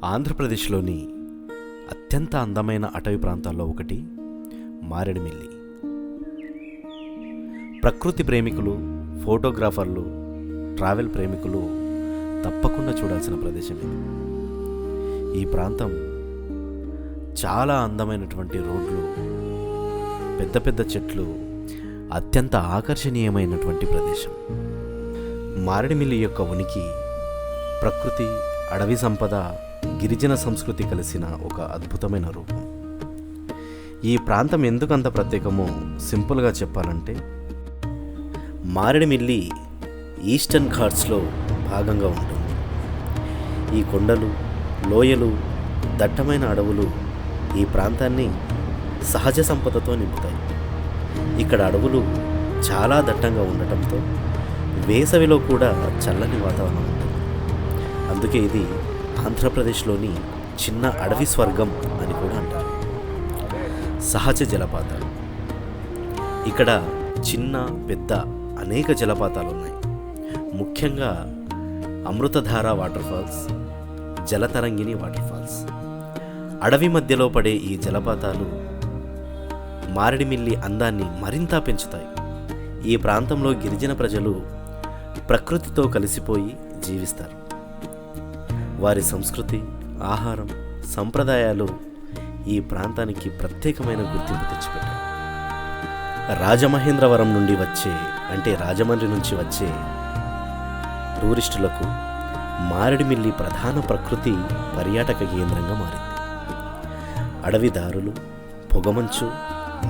ఆంధ్రప్రదేశ్లోని అత్యంత అందమైన అటవీ ప్రాంతాల్లో ఒకటి మారేడుమిల్లి. ప్రకృతి ప్రేమికులు, ఫోటోగ్రాఫర్లు, ట్రావెల్ ప్రేమికులు తప్పకుండా చూడాల్సిన ప్రదేశం ఇది. ఈ ప్రాంతం చాలా అందమైనటువంటి రోడ్లు, పెద్ద పెద్ద చెట్లు, అత్యంత ఆకర్షణీయమైనటువంటి ప్రదేశం. మారేడుమిల్లి యొక్క ఉనికి ప్రకృతి, అడవి సంపద, గిరిజన సంస్కృతి కలిసిన ఒక అద్భుతమైన రూపం. ఈ ప్రాంతం ఎందుకంత ప్రత్యేకమో సింపుల్గా చెప్పాలంటే, మారేడుమిల్లి ఈస్టర్న్ ఘాట్స్లో భాగంగా ఉంటుంది. ఈ కొండలు, లోయలు, దట్టమైన అడవులు ఈ ప్రాంతాన్ని సహజ సంపదతో నింపుతాయి. ఇక్కడ అడవులు చాలా దట్టంగా ఉండటంతో వేసవిలో కూడా చల్లని వాతావరణం ఉంటుంది. అందుకే ఇది ఆంధ్రప్రదేశ్లోని చిన్న అడవి స్వర్గం అని కూడా అంటారు. సహజ జలపాతాలు. ఇక్కడ చిన్న పెద్ద అనేక జలపాతాలు ఉన్నాయి. ముఖ్యంగా Amruthadhara water falls, Jalatarangini water falls. అడవి మధ్యలో పడే ఈ జలపాతాలు మారేడుమిల్లి అందాన్ని మరింత పెంచుతాయి. ఈ ప్రాంతంలో గిరిజన ప్రజలు ప్రకృతితో కలిసిపోయి జీవిస్తారు. వారి సంస్కృతి, ఆహారం, సంప్రదాయాలు ఈ ప్రాంతానికి ప్రత్యేకమైన గుర్తింపు తెచ్చిపెట్టాయి. రాజమహేంద్రవరం నుండి రాజమండ్రి నుంచి వచ్చే టూరిస్టులకు మారేడుమిల్లి ప్రధాన ప్రకృతి పర్యాటక కేంద్రంగా మారింది. అడవి దారులు, పొగమంచు,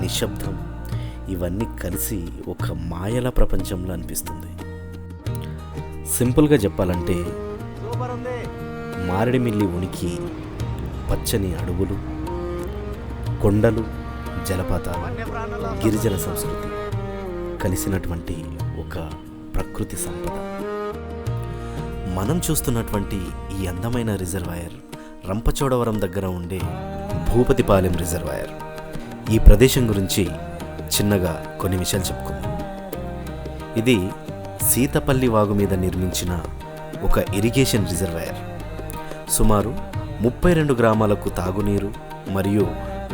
నిశ్శబ్దం ఇవన్నీ కలిసి ఒక మాయల ప్రపంచంలో అనిపిస్తుంది. సింపుల్గా చెప్పాలంటే, మారేడుమిల్లి ఉనికి పచ్చని అడవులు, కొండలు, జలపాతాలు, గిరిజన సంస్కృతి కలిసినటువంటి ఒక ప్రకృతి సంపద. మనం చూస్తున్నటువంటి ఈ అందమైన రిజర్వాయర్ రంపచోడవరం దగ్గర ఉండే భూపతిపాలెం రిజర్వాయర్. ఈ ప్రదేశం గురించి చిన్నగా కొన్ని విషయాలు చెప్పుకుందాం. ఇది సీతపల్లి వాగు మీద నిర్మించిన ఒక ఇరిగేషన్ రిజర్వాయర్. సుమారు 32 గ్రామాలకు తాగునీరు మరియు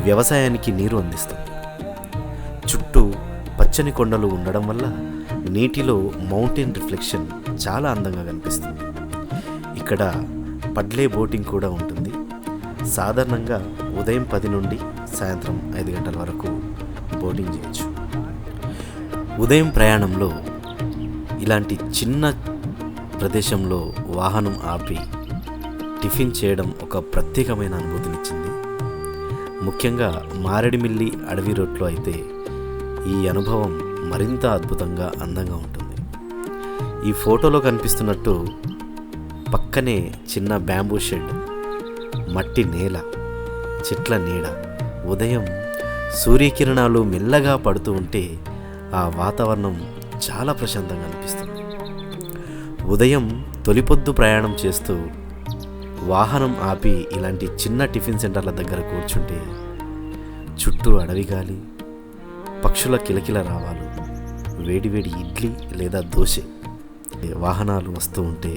వ్యవసాయానికి నీరు అందిస్తుంది. చుట్టూ పచ్చని కొండలు ఉండడం వల్ల నీటిలో మౌంటైన్ రిఫ్లెక్షన్ చాలా అందంగా కనిపిస్తుంది. ఇక్కడ పడ్లే బోటింగ్ కూడా ఉంటుంది. సాధారణంగా ఉదయం 10 నుండి సాయంత్రం 5 గంటల వరకు బోటింగ్ చేయొచ్చు. ఉదయం ప్రయాణంలో ఇలాంటి చిన్న ప్రదేశంలో వాహనం ఆపి టిఫిన్ చేయడం ఒక ప్రత్యేకమైన అనుభూతినిచ్చింది. ముఖ్యంగా మారేడుమిల్లి అడవి రోడ్లో అయితే ఈ అనుభవం మరింత అద్భుతంగా, అందంగా ఉంటుంది. ఈ ఫోటోలో కనిపిస్తున్నట్టు పక్కనే చిన్న బ్యాంబూ షెడ్, మట్టి నేల, చెట్ల నీడ, ఉదయం సూర్యకిరణాలు మెల్లగా పడుతూ ఉంటే ఆ వాతావరణం చాలా ప్రశాంతంగా అనిపిస్తుంది. ఉదయం తొలిపొద్దు ప్రయాణం చేస్తూ వాహనం ఆపి ఇలాంటి చిన్న టిఫిన్ సెంటర్ల దగ్గర కూర్చుంటే చుట్టూ అడవి గాలి, పక్షుల కిలకిల రావాలు, వేడివేడి ఇడ్లీ లేదా దోశ, వాహనాలు వస్తూ ఉంటే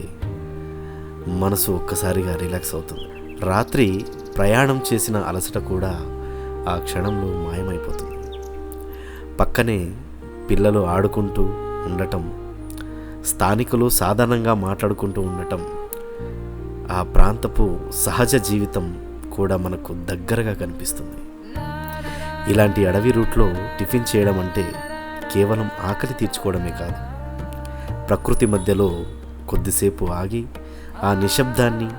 మనసు ఒక్కసారిగా రిలాక్స్ అవుతుంది. రాత్రి ప్రయాణం చేసిన అలసట కూడా ఆ క్షణంలో మాయమైపోతుంది. పక్కనే పిల్లలు ఆడుకుంటూ ఉండటం, స్థానికులు సాధారణంగా మాట్లాడుకుంటూ ఉండటం, ఆ ప్రాంతపు సహజ జీవితం కూడా మనకు దగ్గరగా కనిపిస్తుంది. ఇలాంటి అడవి రూట్లో టిఫిన్ చేయడం అంటే కేవలం ఆకలి తీర్చుకోవడమే కాదు, ప్రకృతి మధ్యలో కొద్దిసేపు ఆగి ఆ నిశ్శబ్దాన్ని,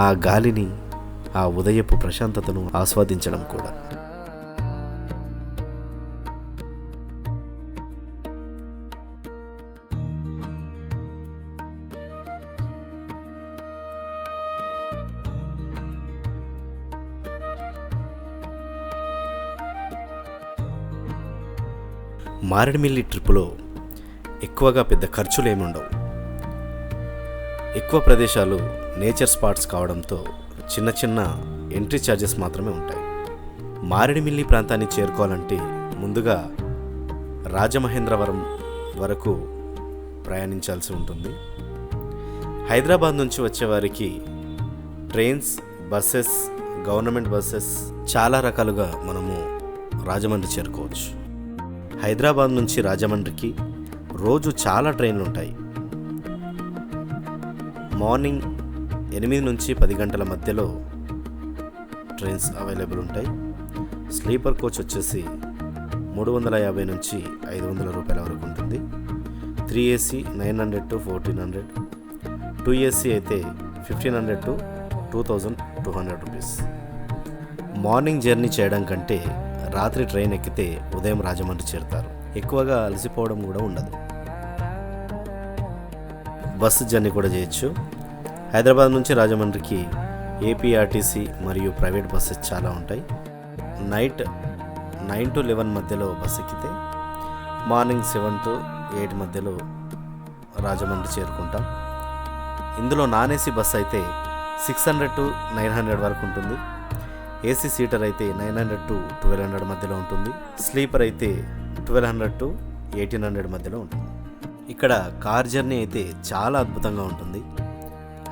ఆ గాలిని, ఆ ఉదయపు ప్రశాంతతను ఆస్వాదించడం కూడా. మారేడుమిల్లి ట్రిప్పులో ఎక్కువగా పెద్ద ఖర్చులు ఏమి ఉండవు. ఎక్కువ ప్రదేశాలు నేచర్ స్పాట్స్ కావడంతో చిన్న చిన్న ఎంట్రీ ఛార్జెస్ మాత్రమే ఉంటాయి. మారేడుమిల్లి ప్రాంతాన్ని చేరుకోవాలంటే ముందుగా రాజమహేంద్రవరం వరకు ప్రయాణించాల్సి ఉంటుంది. హైదరాబాద్ నుంచి వచ్చేవారికి ట్రైన్స్, బస్సెస్, గవర్నమెంట్ బస్సెస్ చాలా రకాలుగా మనము రాజమండ్రి చేరుకోవచ్చు. హైదరాబాద్ నుంచి రాజమండ్రికి రోజు చాలా ట్రైన్లు ఉంటాయి. మార్నింగ్ 8 నుంచి 10 గంటల మధ్యలో ట్రైన్స్ అవైలబుల్ ఉంటాయి. స్లీపర్ కోచ్ వచ్చేసి 350 నుంచి 500 రూపాయల వరకు ఉంటుంది. 3AC 900 to 1400, 2AC అయితే 1500 to 2200 రూపీస్. మార్నింగ్ జర్నీ చేయడం కంటే రాత్రి ట్రైన్ ఎక్కితే ఉదయం రాజమండ్రి చేరుతారు. ఎక్కువగా అలసిపోవడం కూడా ఉండదు. బస్సు జర్నీ కూడా చేయొచ్చు. హైదరాబాద్ నుంచి రాజమండ్రికి ఏపీఆర్టీసీ మరియు ప్రైవేట్ బస్సెస్ చాలా ఉంటాయి. నైట్ 9 to 11 మధ్యలో బస్సు ఎక్కితే మార్నింగ్ 7 to 8 మధ్యలో రాజమండ్రి చేరుకుంటాం. ఇందులో నాన్ ఏసీ బస్సు అయితే 600 to 900 వరకు ఉంటుంది. ఏసీ సీటర్ అయితే 900 to 1200 మధ్యలో ఉంటుంది. స్లీపర్ అయితే 1200 to 1800 మధ్యలో ఉంటుంది. ఇక్కడ కార్ జర్నీ అయితే చాలా అద్భుతంగా ఉంటుంది.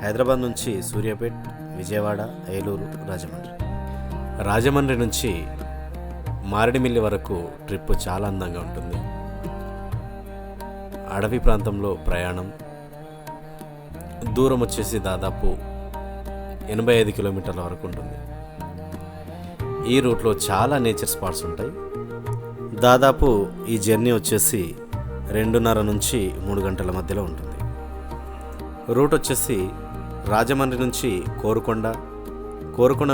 హైదరాబాద్ నుంచి సూర్యాపేట్, విజయవాడ, ఏలూరు, రాజమండ్రి నుంచి మారేడుమిల్లి వరకు ట్రిప్ చాలా అందంగా ఉంటుంది. అడవి ప్రాంతంలో ప్రయాణం. దూరం వచ్చేసి దాదాపు 85 కిలోమీటర్ల వరకు ఉంటుంది. ఈ రూట్లో చాలా నేచర్ స్పాట్స్ ఉంటాయి. దాదాపు ఈ జర్నీ వచ్చేసి 2:30 నుంచి 3 గంటల మధ్యలో ఉంటుంది. రూట్ వచ్చేసి రాజమండ్రి నుంచి కోరుకొండ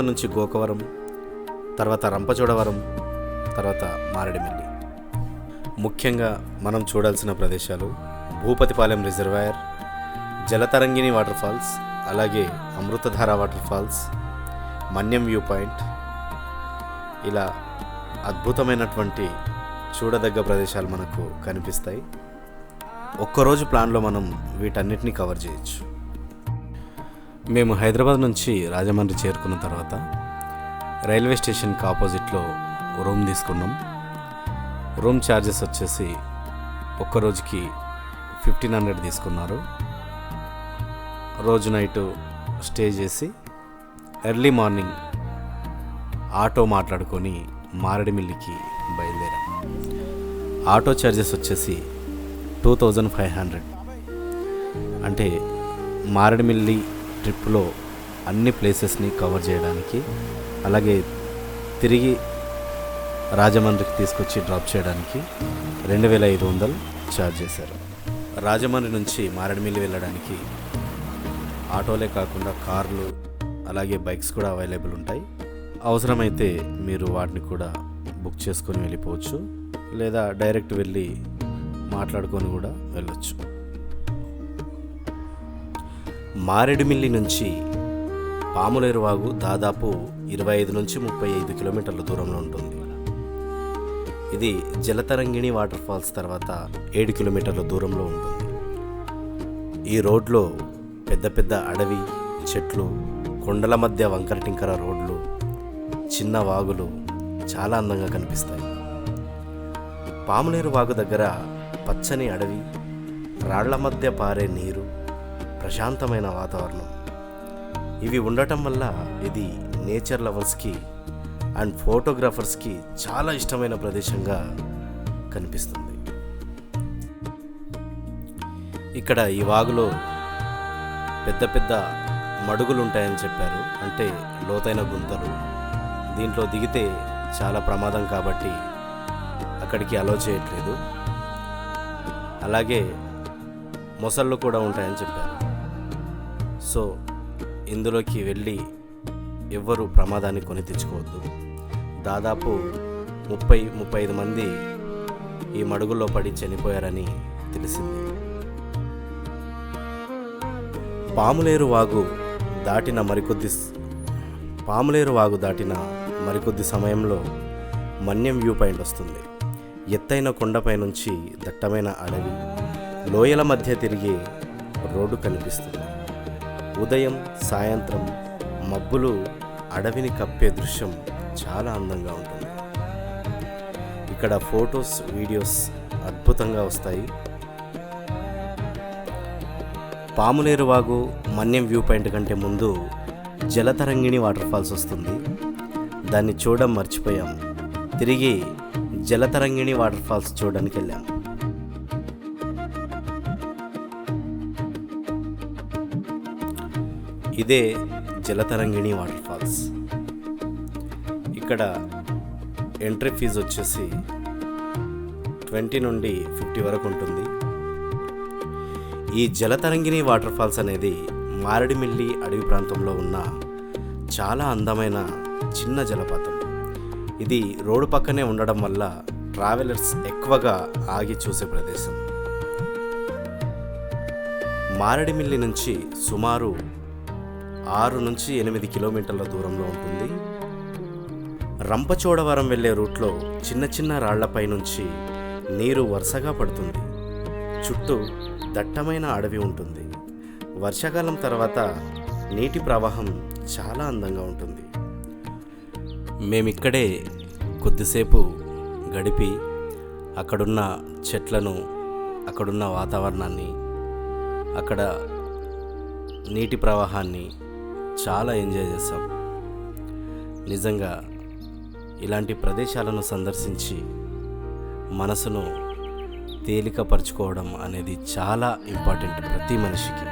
నుంచి గోకవరం, తర్వాత రంపచోడవరం, తర్వాత మారేడుమిల్లి. ముఖ్యంగా మనం చూడాల్సిన ప్రదేశాలు Bhupathipalem reservoir, Jalatarangini water falls, అలాగే Amruthadhara water falls, Manyam view point. ఇలా అద్భుతమైనటువంటి చూడదగ్గ ప్రదేశాలు మనకు కనిపిస్తాయి. ఒక్కరోజు ప్లాన్లో మనం వీటన్నిటిని కవర్ చేయొచ్చు. మేము హైదరాబాద్ నుంచి రాజమండ్రి చేరుకున్న తర్వాత రైల్వే స్టేషన్కి ఆపోజిట్లో రూమ్ తీసుకున్నాం. రూమ్ ఛార్జెస్ వచ్చేసి ఒక్కరోజుకి 1500 తీసుకున్నారు. రోజు నైటు స్టే చేసి ఎర్లీ మార్నింగ్ ఆటో మాట్లాడుకొని మారేడుమిల్లికి బయలుదేరాం. ఆటో ఛార్జెస్ వచ్చేసి 2500. అంటే మారేడుమిల్లి ట్రిప్లో అన్ని ప్లేసెస్ని కవర్ చేయడానికి, అలాగే తిరిగి రాజమండ్రికి తీసుకొచ్చి డ్రాప్ చేయడానికి 2500 ఛార్జ్ చేశారు. రాజమండ్రి నుంచి మారేడుమిల్లి వెళ్ళడానికి ఆటోలే కాకుండా కార్లు, అలాగే బైక్స్ కూడా అవైలబుల్ ఉంటాయి. అవసరమైతే మీరు వాటిని కూడా బుక్ చేసుకొని వెళ్ళిపోవచ్చు, లేదా డైరెక్ట్ వెళ్ళి మాట్లాడుకొని కూడా వెళ్ళొచ్చు. మారేడుమిల్లి నుంచి పాములేరు వాగు దాదాపు 25 నుంచి 35 కిలోమీటర్ల దూరంలో ఉంటుంది. ఇది జలతరంగిణి వాటర్ ఫాల్స్ తర్వాత 7 కిలోమీటర్ల దూరంలో ఉంటుంది. ఈ రోడ్లో పెద్ద పెద్ద అడవి, చెట్లు, కొండల మధ్య వంకర టింకర రోడ్లు, చిన్న వాగులు చాలా అందంగా కనిపిస్తాయి. పాములేరు వాగు దగ్గర పచ్చని అడవి, రాళ్ల మధ్య పారే నీరు, ప్రశాంతమైన వాతావరణం, ఇవి ఉండటం వల్ల ఇది నేచర్ లవర్స్కి అండ్ ఫోటోగ్రాఫర్స్కి చాలా ఇష్టమైన ప్రదేశంగా కనిపిస్తుంది. ఇక్కడ ఈ వాగులో పెద్ద పెద్ద మడుగులు ఉంటాయని చెప్పారు, అంటే లోతైన గుంతలు. దీంట్లో దిగితే చాలా ప్రమాదం కాబట్టి అక్కడికి అలో చేయట్లేదు. అలాగే మొసళ్ళు కూడా ఉంటాయని చెప్పారు. సో ఇందులోకి వెళ్ళి ఎవ్వరూ ప్రమాదాన్ని కొని తెచ్చుకోవద్దు. దాదాపు 30-35 మంది ఈ మడుగుల్లో పడి చనిపోయారని తెలిసింది. పాములేరు వాగు దాటిన మరికొద్ది సమయంలో మన్యం వ్యూ పాయింట్ వస్తుంది. ఎత్తైన కొండపై నుంచి దట్టమైన అడవి, లోయల మధ్య తిరిగే రోడ్డు కనిపిస్తుంది. ఉదయం, సాయంత్రం మబ్బులు అడవిని కప్పే దృశ్యం చాలా అందంగా ఉంటుంది. ఇక్కడ ఫొటోస్, వీడియోస్ అద్భుతంగా వస్తాయి. పాములేరు వాగు, మన్యం వ్యూ పాయింట్ కంటే ముందు జలతరంగిణి వాటర్ ఫాల్స్ వస్తుంది. దాన్ని చూడడం మర్చిపోయాము. తిరిగి జలతరంగిణి వాటర్ ఫాల్స్ చూడడానికి వెళ్ళాము. ఇదే జలతరంగిణి వాటర్ ఫాల్స్. ఇక్కడ ఎంట్రీ ఫీజు వచ్చేసి 20 నుండి 50 వరకు ఉంటుంది. ఈ జలతరంగిణి వాటర్ ఫాల్స్ అనేది మారేడుమిల్లి అడవి ప్రాంతంలో ఉన్న చాలా అందమైన చిన్న జలపాతం. ఇది రోడ్డు పక్కనే ఉండడం వల్ల ట్రావెలర్స్ ఎక్కువగా ఆగి చూసే ప్రదేశం. మారేడుమిల్లి నుంచి సుమారు 6 నుంచి 8 కిలోమీటర్ల దూరంలో ఉంటుంది. రంపచోడవరం వెళ్ళే రూట్లో చిన్న చిన్న రాళ్లపై నుంచి నీరు వరుసగా పడుతుంది. చుట్టూ దట్టమైన అడవి ఉంటుంది. వర్షాకాలం తర్వాత నీటి ప్రవాహం చాలా అందంగా ఉంటుంది. మేమిక్కడే కొద్దిసేపు గడిపి అక్కడున్న చెట్లను, అక్కడున్న వాతావరణాన్ని, అక్కడ నీటి ప్రవాహాన్ని చాలా ఎంజాయ్ చేస్తాం. నిజంగా ఇలాంటి ప్రదేశాలను సందర్శించి మనసును తేలికపరచుకోవడం అనేది చాలా ఇంపార్టెంట్ ప్రతి మనిషికి.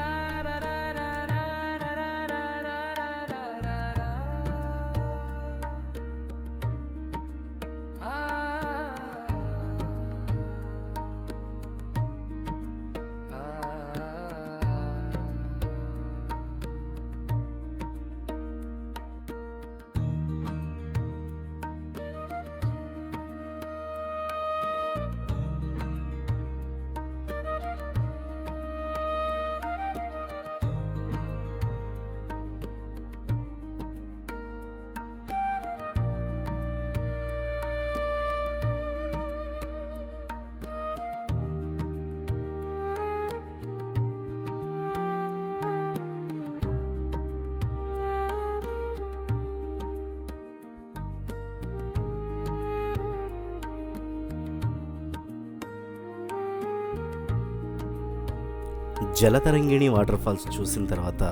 జలతరంగిణి వాటర్ ఫాల్స్ చూసిన తర్వాత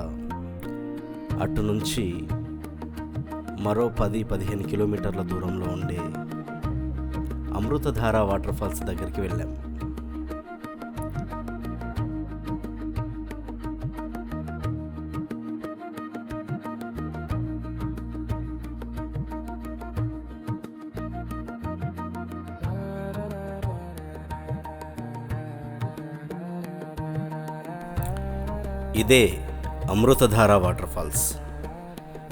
అటు నుంచి మరో 10-15 కిలోమీటర్ల దూరంలో ఉండే అమృతధార వాటర్ ఫాల్స్ దగ్గరికి వెళ్ళాం. ఇదే అమృతధార వాటర్ ఫాల్స్.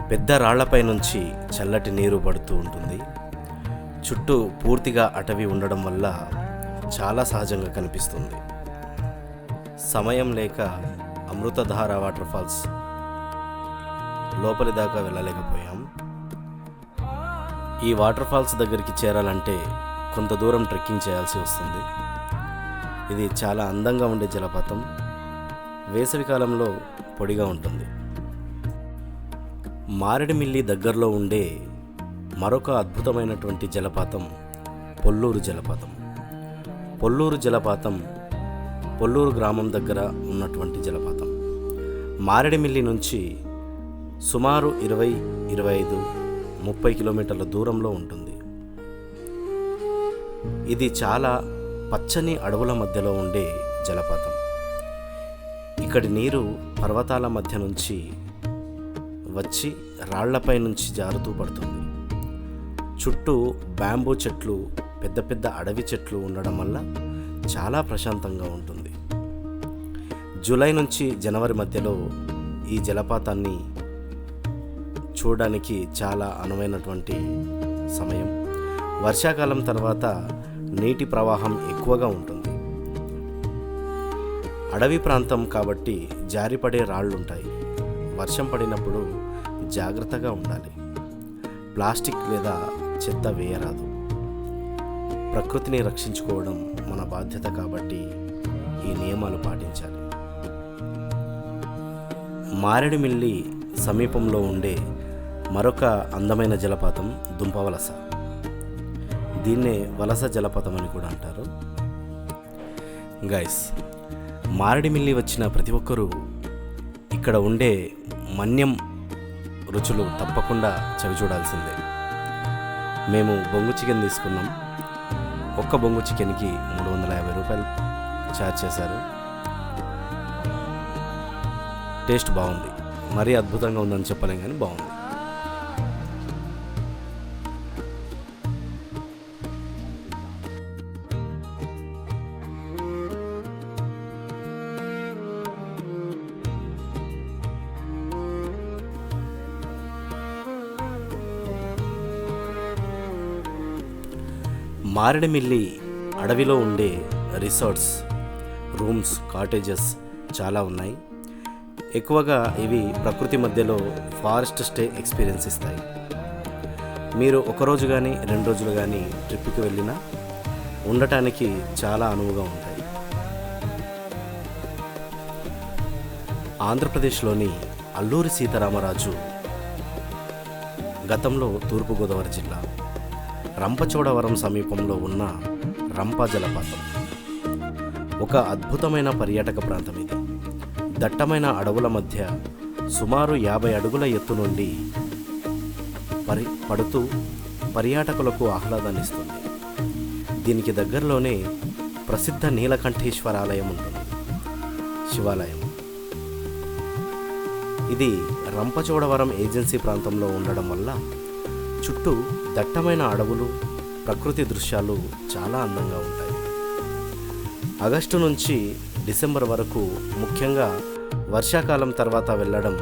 పెద్ద రాళ్లపై నుంచి చల్లటి నీరు పడుతూ ఉంటుంది. చుట్టూ పూర్తిగా అటవీ ఉండడం వల్ల చాలా సహజంగా కనిపిస్తుంది. సమయం లేక అమృతధార వాటర్ ఫాల్స్ లోపలి దాకా వెళ్ళలేకపోయాం. ఈ వాటర్ ఫాల్స్ దగ్గరికి చేరాలంటే కొంత దూరం ట్రెక్కింగ్ చేయాల్సి వస్తుంది. ఇది చాలా అందంగా ఉండే జలపాతం. వేసవికాలంలో పొడిగా ఉంటుంది. మారేడుమిల్లి దగ్గరలో ఉండే మరొక అద్భుతమైనటువంటి జలపాతం పొల్లూరు జలపాతం. పొల్లూరు జలపాతం పొల్లూరు గ్రామం దగ్గర ఉన్నటువంటి జలపాతం. మారేడుమిల్లి నుంచి సుమారు 20-25-30 కిలోమీటర్ల దూరంలో ఉంటుంది. ఇది చాలా పచ్చని అడవుల మధ్యలో ఉండే జలపాతం. ఇక్కడి నీరు పర్వతాల మధ్య నుంచి వచ్చి రాళ్లపై నుంచి జారుతూ పడుతుంది. చుట్టూ బ్యాంబూ చెట్లు, పెద్ద పెద్ద అడవి చెట్లు ఉండడం వల్ల చాలా ప్రశాంతంగా ఉంటుంది. జూలై నుంచి జనవరి మధ్యలో ఈ జలపాతాన్ని చూడడానికి చాలా అనువైనటువంటి సమయం. వర్షాకాలం తర్వాత నీటి ప్రవాహం ఎక్కువగా ఉంటుంది. అడవి ప్రాంతం కాబట్టి జారిపడే రాళ్ళుంటాయి. వర్షం పడినప్పుడు జాగ్రత్తగా ఉండాలి. ప్లాస్టిక్ లేదా చెత్త వేయరాదు. ప్రకృతిని రక్షించుకోవడం మన బాధ్యత కాబట్టి ఈ నియమాలు పాటించాలి. మారేడుమిల్లి సమీపంలో ఉండే మరొక అందమైన జలపాతం దుంపవలస. దీన్నే వలస జలపాతం అని కూడా అంటారు. గైస్, మారేడుమిల్లి వచ్చిన ప్రతి ఒక్కరూ ఇక్కడ ఉండే మన్యం రుచులు తప్పకుండా చవి చూడాల్సిందే. మేము బొంగు చికెన్ తీసుకున్నాం. ఒక్క బొంగు చికెన్కి 350 రూపాయలు ఛార్జ్ చేశారు. టేస్ట్ బాగుంది. మరీ అద్భుతంగా ఉందని చెప్పలేం కానీ బాగుంది. మారేడుమిల్లి అడవిలో ఉండే రిసార్ట్స్, రూమ్స్, కాటేజెస్ చాలా ఉన్నాయి. ఎక్కువగా ఇవి ప్రకృతి మధ్యలో ఫారెస్ట్ స్టే ఎక్స్పీరియన్స్ ఇస్తాయి. మీరు ఒకరోజు కానీ 2 రోజులు కానీ ట్రిప్కి వెళ్ళినా ఉండటానికి చాలా అనువుగా ఉంటాయి. ఆంధ్రప్రదేశ్లోని అల్లూరి సీతారామరాజు గతంలో తూర్పుగోదావరి జిల్లా రంపచోడవరం సమీపంలో ఉన్న రంప జలపాతం ఒక అద్భుతమైన పర్యాటక ప్రాంతం. ఇది దట్టమైన అడవుల మధ్య సుమారు 50 అడుగుల ఎత్తు నుండి పడుతూ పర్యాటకులకు ఆహ్లాదాన్నిస్తుంది. దీనికి దగ్గరలోనే ప్రసిద్ధ నీలకంఠేశ్వర ఆలయం ఉంటుంది, శివాలయం. ఇది రంపచోడవరం ఏజెన్సీ ప్రాంతంలో ఉండడం వల్ల చుట్టూ దట్టమైన అడవులు, ప్రకృతి దృశ్యాలు చాలా అందంగా ఉంటాయి. ఆగస్టు నుంచి డిసెంబర్ వరకు, ముఖ్యంగా వర్షాకాలం తర్వాత వెళ్ళడం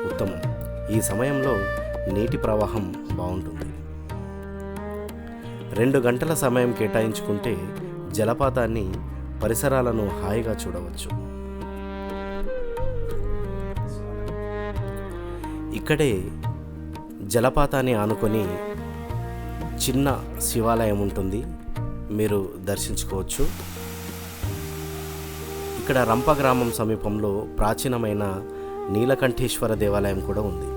ఉత్తమం. ఈ సమయంలో నీటి ప్రవాహం బాగుంటుంది. 2 గంటల సమయం కేటాయించుకుంటే జలపాతాన్ని, పరిసరాలను హాయిగా చూడవచ్చు. ఇక్కడే జలపాతాన్ని ఆనుకొని చిన్న శివాలయం ఉంటుంది, మీరు దర్శించుకోవచ్చు. ఇక్కడ రంప గ్రామం సమీపంలో ప్రాచీనమైన నీలకంఠేశ్వర దేవాలయం కూడా ఉంది,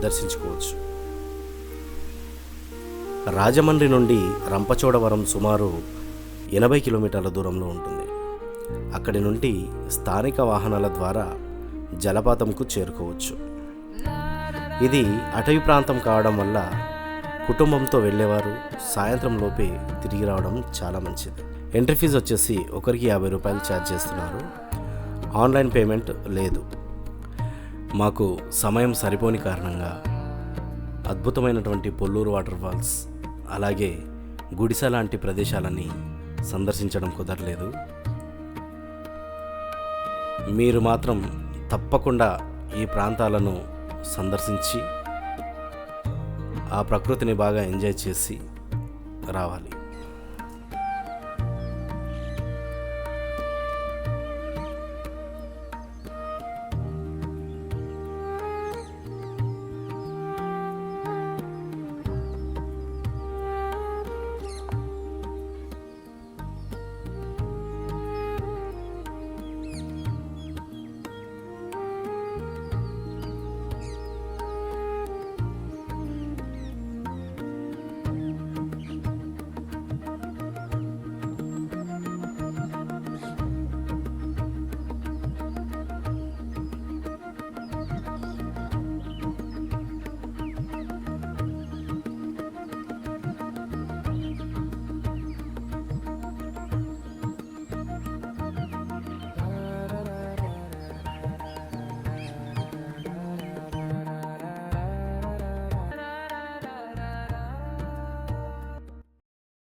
దర్శించుకోవచ్చు. రాజమండ్రి నుండి రంపచోడవరం సుమారు 80 కిలోమీటర్ల దూరంలో ఉంటుంది. అక్కడి నుండి స్థానిక వాహనాల ద్వారా జలపాతంకు చేరుకోవచ్చు. ఇది అటవీ ప్రాంతం కావడం వల్ల కుటుంబంతో వెళ్ళేవారు సాయంత్రం లోపే తిరిగి రావడం చాలా మంచిది. ఎంట్రీ ఫీజు వచ్చేసి ఒకరికి 50 రూపాయలు ఛార్జ్ చేస్తున్నారు. ఆన్లైన్ పేమెంట్ లేదు. మాకు సమయం సరిపోని కారణంగా అద్భుతమైనటువంటి పొల్లూరు వాటర్ ఫాల్స్, అలాగే గుడిసె లాంటి ప్రదేశాలని సందర్శించడం కుదరలేదు. మీరు మాత్రం తప్పకుండా ఈ ప్రాంతాలను సందర్శించి ఆ ప్రకృతిని బాగా ఎంజాయ్ చేసి రావాలి.